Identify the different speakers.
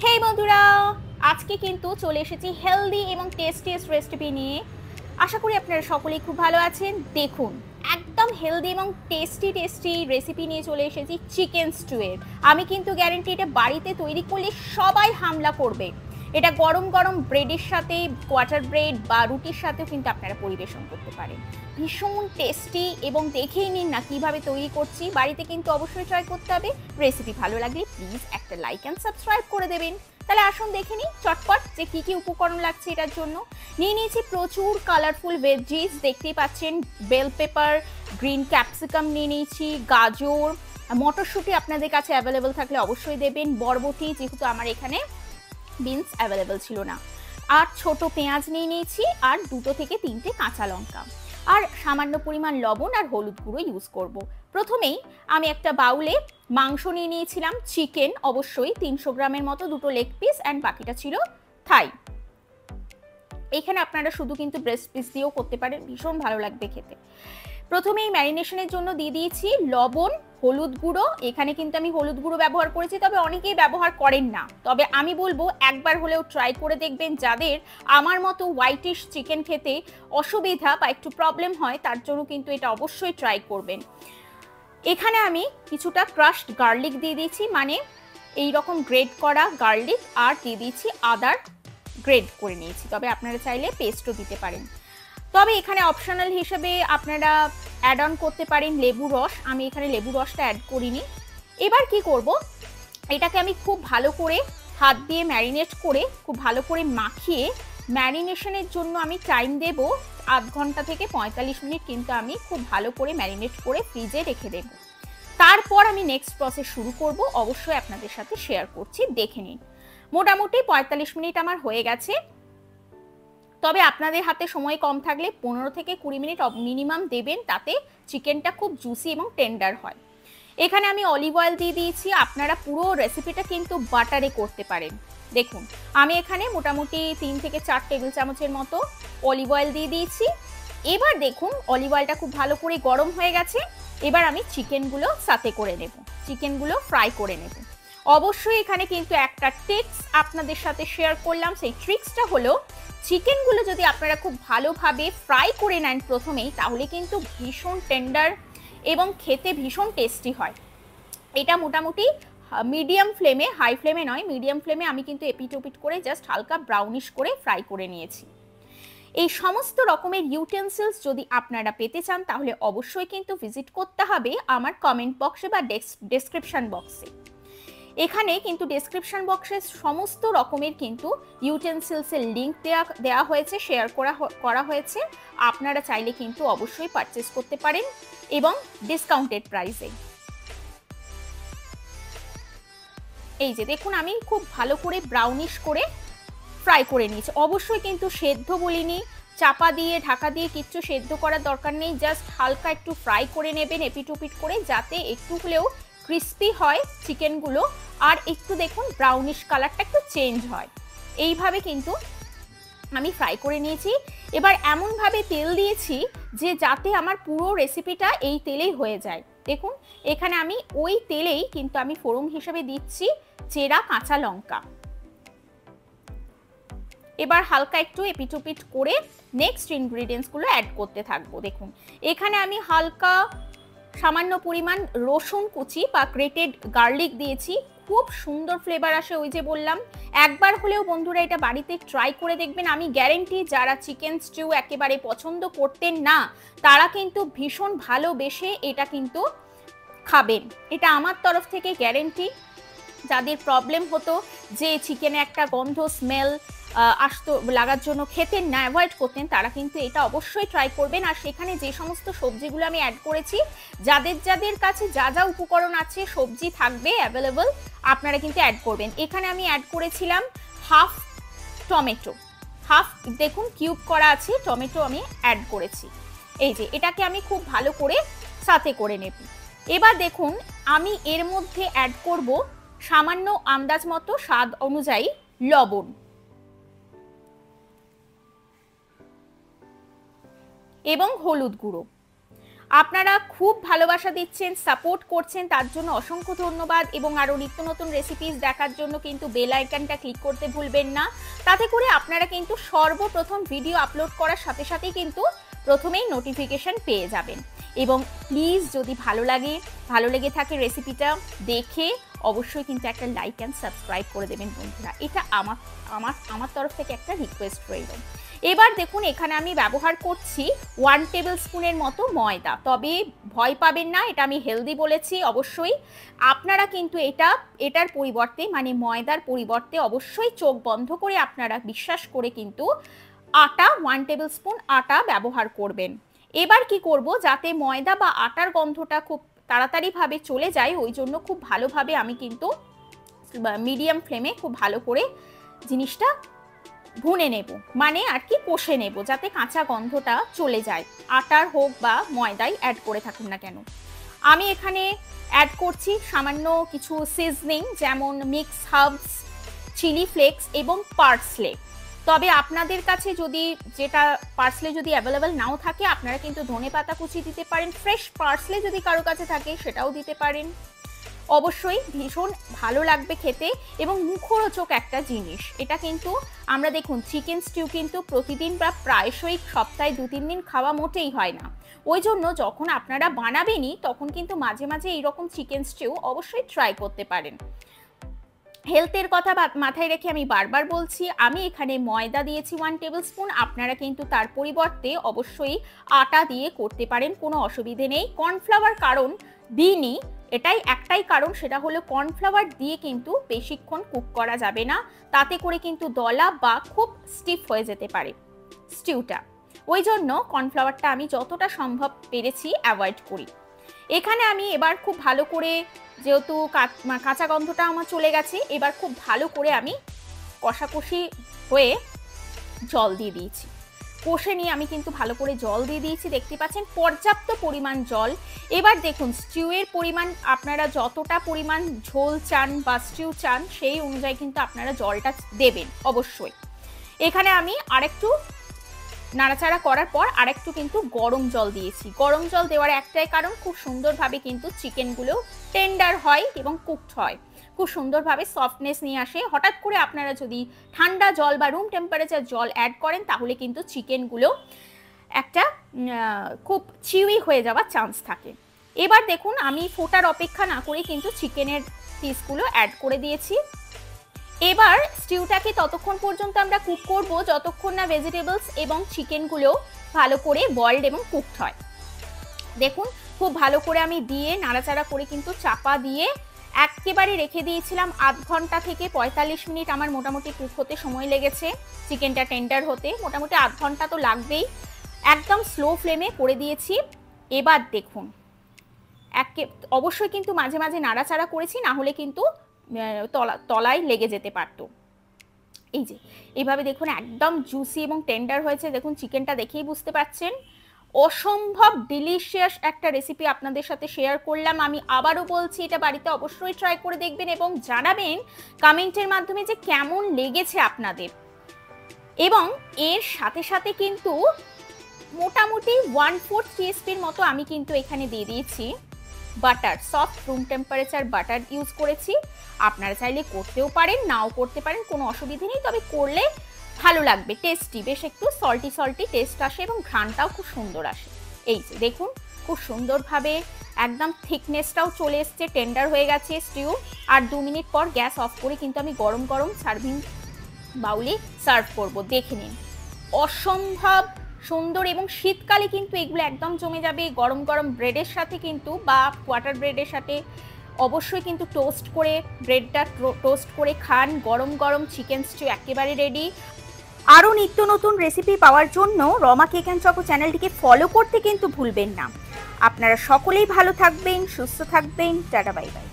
Speaker 1: হেই বন্ধুরা, আজকে কিন্তু চলে এসেছি হেলদি এবং টেস্টিয়েস্ট রেসিপি নিয়ে। আশা করি আপনারা সকলেই খুব ভালো আছেন। দেখুন, একদম হেলদি এবং টেস্টি রেসিপি নিয়ে চলে এসেছি চিকেন স্টু এর। আমি কিন্তু গ্যারান্টি এটা বাড়িতে তৈরি করলে সবাই হামলা করবে। এটা গরম গরম ব্রেডের সাথে, কোয়ার্টার ব্রেড বা রুটির সাথেও কিন্তু আপনারা পরিবেশন করতে পারেন। ভীষণ টেস্টি এবং দেখেই নিন না কিভাবে তৈরি করছি। বাড়িতে কিন্তু অবশ্যই ট্রাই করতে হবে। রেসিপি ভালো লাগলে প্লিজ একটা লাইক অ্যান্ড সাবস্ক্রাইব করে দেবেন। তাহলে আসুন দেখে নিই চটপট যে কি কি উপকরণ লাগছে এটার জন্য। নিয়ে নিয়েছি প্রচুর কালারফুল ভেজিস, দেখতেই পাচ্ছেন। বেল পেপার, গ্রিন ক্যাপসিকাম নিয়ে নিয়েছি, গাজর, মটরশুঁটি আপনাদের কাছে অ্যাভেলেবেল থাকলে অবশ্যই দেবেন, বরবটি যেহেতু আমার এখানে বিনস অ্যাভেলেবেল ছিল না, আর ছোট পেঁয়াজ নিয়ে নিয়েছি, আর 2 থেকে 3টে কাঁচা লঙ্কা, আর সামান্য পরিমাণ লবণ আর হলুদ গুঁড়ো ইউজ করব। প্রথমেই আমি একটা বাউলে মাংস নিয়ে নিয়েছিলাম, চিকেন অবশ্যই 300 গ্রামের মতো, 2টো লেগ পিস অ্যান্ড বাকিটা ছিল থাই। এখানে আপনারা শুধু কিন্তু ব্রেস্ট পিস দিয়েও করতে পারেন, ভীষণ ভালো লাগবে খেতে। প্রথমেই ম্যারিনেশনের জন্য দিয়ে দিয়েছি লবণ, হলুদ গুঁড়ো। এখানে কিন্তু আমি হলুদ গুঁড়ো ব্যবহার করেছি, তবে অনেকেই ব্যবহার করেন না। তবে আমি বলবো একবার হলেও ট্রাই করে দেখবেন। যাদের আমার মতো হোয়াইটিশ চিকেন খেতে অসুবিধা বা একটু প্রবলেম হয়, তার জন্য কিন্তু এটা অবশ্যই ট্রাই করবেন। এখানে আমি কিছুটা ক্রাশড গার্লিক দিয়ে দিয়েছি, মানে এইরকম গ্রেট করা গার্লিক, আর দিয়ে দিয়েছি আদার গ্রেট করে নিয়েছি, তবে আপনারা চাইলে পেস্টও দিতে পারেন। তবে এখানে অপশনাল হিসেবে আপনারা অ্যাড অন করতে পারেন লেবু রস। আমি এখানে লেবু রসটা অ্যাড করিনি। এবার কি করব, এটাকে আমি খুব ভালো করে হাত দিয়ে ম্যারিনেট করে খুব ভালো করে মাখিয়ে ম্যারিনেশনের জন্য আমি টাইম দেব আধ ঘন্টা থেকে 45 মিনিট, কিন্তু আমি খুব ভালো করে ম্যারিনেট করে ফ্রিজে রেখে দেব। তারপর আমি নেক্সট প্রসেস শুরু করব, অবশ্যই আপনাদের সাথে শেয়ার করছি, দেখে নিন। মোটামুটি 45 মিনিট আমার হয়ে গেছে। তবে আপনাদের হাতে সময় কম থাকলে 15 থেকে 20 মিনিট মিনিমাম দেবেন, তাতে চিকেনটা খুব জুসি এবং টেন্ডার হয়। এখানে আমি অলিভ অয়েল দিয়ে দিয়েছি। আপনারা পুরো রেসিপিটা কিন্তু বাটারে করতে পারেন। দেখুন, আমি এখানে মোটামুটি 3 থেকে 4 টেবিল চামচের মতো অলিভ অয়েল দিয়ে দিয়েছি। এবার দেখুন অলিভ অয়েলটা খুব ভালো করে গরম হয়ে গেছে। এবার আমি চিকেনগুলো সাথে করে নেব, চিকেনগুলো ফ্রাই করে নেব। অবশ্যই এখানে কিন্তু একটা ট্রিক্স আপনাদের সাথে শেয়ার করলাম। সেই ট্রিক্সটা হলো, চিকেনগুলো যদি আপনারা খুব ভালোভাবে ফ্রাই করে নেন প্রথমেই, তাহলে কিন্তু ভীষণ টেন্ডার এবং খেতে ভীষণ টেস্টি হয়। এটা মোটামুটি মিডিয়াম ফ্লেমে, হাই ফ্লেমে নয়, মিডিয়াম ফ্লেমে আমি কিন্তু এপিট ওপিট করে জাস্ট হালকা ব্রাউনিশ করে ফ্রাই করে নিয়েছি। এই সমস্ত রকমের ইউটেন্সিলস যদি আপনারা পেতে চান, তাহলে অবশ্যই কিন্তু ভিজিট করতে হবে আমার কমেন্ট বক্সে বা ডেসক্রিপশন বক্সে। এখানে কিন্তু ডেসক্রিপশন বক্সে সমস্ত রকমের কিন্তু ইউটেন্সিলসের লিঙ্ক দেওয়া হয়েছে, শেয়ার করা হয়েছে। আপনারা চাইলে কিন্তু অবশ্যই পারচেস করতে পারেন এবং ডিসকাউন্টেড প্রাইসে। এই যে দেখুন, আমি খুব ভালো করে ব্রাউনিশ করে ফ্রাই করে নিয়েছি। অবশ্যই কিন্তু সেদ্ধ বলিনি, চাপা দিয়ে ঢাকা দিয়ে কিচ্ছু সেদ্ধ করার দরকার নেই, জাস্ট হালকা একটু ফ্রাই করে নেবেন এপিট ওপিট করে, যাতে একটু হলেও ক্রিস্পি হয় চিকেনগুলো, আর একটু দেখুন ব্রাউনিশ কালারটা একটু চেঞ্জ হয়। এইভাবে কিন্তু আমি ফ্রাই করে নিয়েছি। এবার এমনভাবে তেল দিয়েছি যে যাতে আমার পুরো রেসিপিটা এই তেলেই হয়ে যায়। দেখুন, এখানে আমি ওই তেলেই কিন্তু আমি ফোড়ন হিসেবে দিচ্ছি চেরা কাঁচা লঙ্কা। এবার হালকা একটু এপিট ওপিট করে নেক্সট ইনগ্রিডিয়েন্টসগুলো অ্যাড করতে থাকবো। দেখুন, এখানে আমি হালকা সামান্য পরিমাণ রসুন কুচি বা গ্রেটেড গার্লিক দিয়েছি, খুব সুন্দর ফ্লেভার আসে। ওই যে বললাম, একবার হলেও বন্ধুরা এটা বাড়িতে ট্রাই করে দেখবেন। আমি গ্যারেন্টি যারা চিকেন স্টিউ একেবারে পছন্দ করতেন না, তারা কিন্তু ভীষণ ভালোবেসে এটা কিন্তু খাবেন, এটা আমার তরফ থেকে গ্যারেন্টি। যাদের প্রবলেম হতো যে চিকেনে একটা গন্ধ স্মেল আসতো লাগার জন্য খেতেন না, অ্যাভয়েড করতেন, তারা কিন্তু এটা অবশ্যই ট্রাই করবেন। আর সেখানে যে সমস্ত সবজিগুলো আমি অ্যাড করেছি, যাদের যাদের কাছে যা যা উপকরণ আছে, সবজি থাকবে অ্যাভেলেবল, আপনারা কিন্তু অ্যাড করবেন। এখানে আমি অ্যাড করেছিলাম হাফ টমেটো, হাফ দেখুন কিউব করা আছে টমেটো আমি অ্যাড করেছি। এই যে এটাকে আমি খুব ভালো করে সাথে করে নেব। এবার দেখুন, আমি এর মধ্যে অ্যাড করব সামান্য আন্দাজ মতো স্বাদ অনুযায়ী লবণ এবং হলুদ গুঁড়ো। আপনারা খুব ভালোবাসা দিচ্ছেন, সাপোর্ট করছেন, তার জন্য অসংখ্য ধন্যবাদ। এবং আরও নিত্য নতুন রেসিপিস দেখার জন্য কিন্তু বেল আইকনটা ক্লিক করতে ভুলবেন না। তাতে করে আপনারা কিন্তু সর্বপ্রথম ভিডিও আপলোড করার সাথে সাথেই কিন্তু প্রথমেই নোটিফিকেশন পেয়ে যাবেন। এবং প্লিজ যদি ভালো লেগে থাকে রেসিপিটা দেখে অবশ্যই কিন্তু একটা লাইক অ্যান্ড সাবস্ক্রাইব করে দেবেন বন্ধুরা। এটা আমার তরফ থেকে একটা রিকোয়েস্ট রইল। এবার দেখুন এখানে আমি ব্যবহার করছি 1 টেবিল স্পুনের মতো ময়দা। তবে ভয় পাবেন না, এটা আমি হেলদি বলেছি অবশ্যই। আপনারা কিন্তু এটার পরিবর্তে মানে ময়দার পরিবর্তে অবশ্যই চোখ বন্ধ করে আপনারা বিশ্বাস করে কিন্তু আটা 1 টেবিল স্পুন আটা ব্যবহার করবেন। এবার কি করব, যাতে ময়দা বা আটার গন্ধটা খুব তাড়াতাড়িভাবে চলে যায়, ওই জন্য খুব ভালোভাবে আমি কিন্তু মিডিয়াম ফ্লেমে খুব ভালো করে জিনিসটা ভুনে নেব, মানে আর কি কষে নেব, যাতে কাঁচা গন্ধটা চলে যায়, আটার হোক বা ময়দাই অ্যাড করে থাকুন না কেন। আমি এখানে অ্যাড করছি সামান্য কিছু সিজনিং, যেমন মিক্স হার্বস, চিলি ফ্লেক্স এবং পার্সলে। তবে আপনাদের কাছে যদি পার্সলে যদি অ্যাভেলেবেল নাও থাকে, আপনারা কিন্তু ধনেপাতা কুচি দিতে পারেন। ফ্রেশ পার্সলে যদি কারো কাছে থাকে সেটাও দিতে পারেন। অবশ্যই ভীষণ ভালো লাগবে খেতে এবং মুখরোচক একটা জিনিস এটা। কিন্তু আমরা দেখুন চিকেন স্টিউ কিন্তু প্রতিদিন বা প্রায়শই সপ্তাহে 2-3 দিন খাওয়া মোটেই হয় না। ওই জন্য যখন আপনারা বানাবেনই তখন কিন্তু মাঝে মাঝে এইরকম চিকেন স্টিউ অবশ্যই ট্রাই করতে পারেন। হেলথের কথা মাথায় রেখে আমি বারবার বলছি, আমি এখানে ময়দা দিয়েছি 1 টেবিল স্পুন। আপনারা কিন্তু তার পরিবর্তে অবশ্যই আটা দিয়ে করতে পারেন, কোনো অসুবিধে নেই। কর্নফ্লাওয়ার কারণ দিইনি, এটাই একটাই কারণ, সেটা হলো কর্নফ্লাওয়ার দিয়ে কিন্তু বেশিক্ষণ কুক করা যাবে না, তাতে করে কিন্তু দলা বা খুব স্টিফ হয়ে যেতে পারে স্টিউটা। ওই জন্য কর্নফ্লাওয়ারটা আমি যতটা সম্ভব পেরেছি অ্যাভয়েড করি। এখানে আমি এবার খুব ভালো করে, যেহেতু কাঁচা গন্ধটা আমার চলে গেছে, এবার খুব ভালো করে আমি কষাকষি হয়ে জল দিয়ে দিয়েছি। কষে নিয়ে আমি কিন্তু ভালো করে জল দিয়ে দিয়েছি, দেখতে পাচ্ছেন পর্যাপ্ত পরিমাণ জল। এবার দেখুন স্টিউয়ের পরিমাণ, আপনারা যতটা পরিমাণ ঝোল চান বা স্টিউ চান সেই অনুযায়ী কিন্তু আপনারা জলটা দেবেন অবশ্যই। এখানে আমি আরেকটু নাড়াচাড়া করার পর আরেকটু কিন্তু গরম জল দিয়েছি। গরম জল দেওয়ার একটাই কারণ, খুব সুন্দরভাবে কিন্তু চিকেনগুলো টেন্ডার হয় এবং কুকড হয়, খুব সুন্দরভাবে সফটনেস নিয়ে আসে। হঠাৎ করে আপনারা যদি ঠান্ডা জল বা রুম টেম্পারেচার জল অ্যাড করেন তাহলে কিন্তু চিকেনগুলো একটা খুব চিউই হয়ে যাওয়ার চান্স থাকে। এবার দেখুন আমি ফোটার অপেক্ষা না করে কিন্তু চিকেনের পিসগুলো অ্যাড করে দিয়েছি। এবার স্টিউটাকে ততক্ষণ পর্যন্ত আমরা কুক করব যতক্ষণ না ভেজিটেবলস এবং চিকেনগুলো ভালো করে বয়েলড এবং কুকড হয়। দেখুন খুব ভালো করে আমি দিয়ে নাড়াচাড়া করে কিন্তু চাপা দিয়ে একেবারে রেখে দিয়েছিলাম। 1/2 ঘন্টা থেকে 45 মিনিট আমার মোটামুটি কুক হতে সময় লেগেছে, চিকেনটা টেন্ডার হতে মোটামুটি 1/2 ঘন্টা তো লাগবেই। একদম স্লো ফ্লেমে করে দিয়েছি। এবার দেখুন অবশ্যই কিন্তু মাঝে মাঝে নাড়াচাড়া করেছি, না হলে কিন্তু তলায় লেগে যেতে পারতো। এই যে এইভাবে দেখুন একদম জুসি এবং টেন্ডার হয়েছে। দেখুন চিকেনটা দেখেই বুঝতে পারছেন। অসম্ভব ডিলিশিয়াস একটা রেসিপি আপনাদের সাথে শেয়ার করলাম। আমি আবারও বলছি, এটা বাড়িতে অবশ্যই ট্রাই করে দেখবেন এবং জানাবেন কমেন্টের মাধ্যমে যে কেমন লেগেছে আপনাদের। এবং এর সাথে সাথে কিন্তু মোটামুটি 1/4 টিস্পুন মতো আমি কিন্তু এখানে দিয়ে দিয়েছি butter, soft room temperature butter use করেছি। আপনারা চাইলে করতেও পারেন, নাও করতে পারেন, কোনো অসুবিধা নেই, তবে করলে ভালো লাগবে, টেস্টি, বেশ একটু সল্টি টেস্ট আসে এবং ঘ্রাণটাও খুব সুন্দর আসে। এই যে দেখুন খুব সুন্দরভাবে একদম থিকনেসটাও চলে এসছে, টেন্ডার হয়ে গেছে স্টিউ। আর 2 মিনিট পর গ্যাস অফ করে কিন্তু আমি গরম গরম সার্ভিং বাউলে সার্ভ করব। দেখে নিন অসম্ভব সুন্দর, এবং শীতকালে কিন্তু এগুলো একদম জমে যাবে গরম গরম ব্রেডের সাথে কিন্তু, বা কোয়ার্টার ব্রেডের সাথে অবশ্যই কিন্তু ব্রেডটা টোস্ট করে খান। গরম গরম চিকেন স্টিউ একেবারে রেডি। আরও নিত্য নতুন রেসিপি পাওয়ার জন্য রমা কেক অ্যান্ড চকো চ্যানেলটিকে ফলো করতে কিন্তু ভুলবেন না। আপনারা সকলেই ভালো থাকবেন, সুস্থ থাকবেন। Tata bye bye.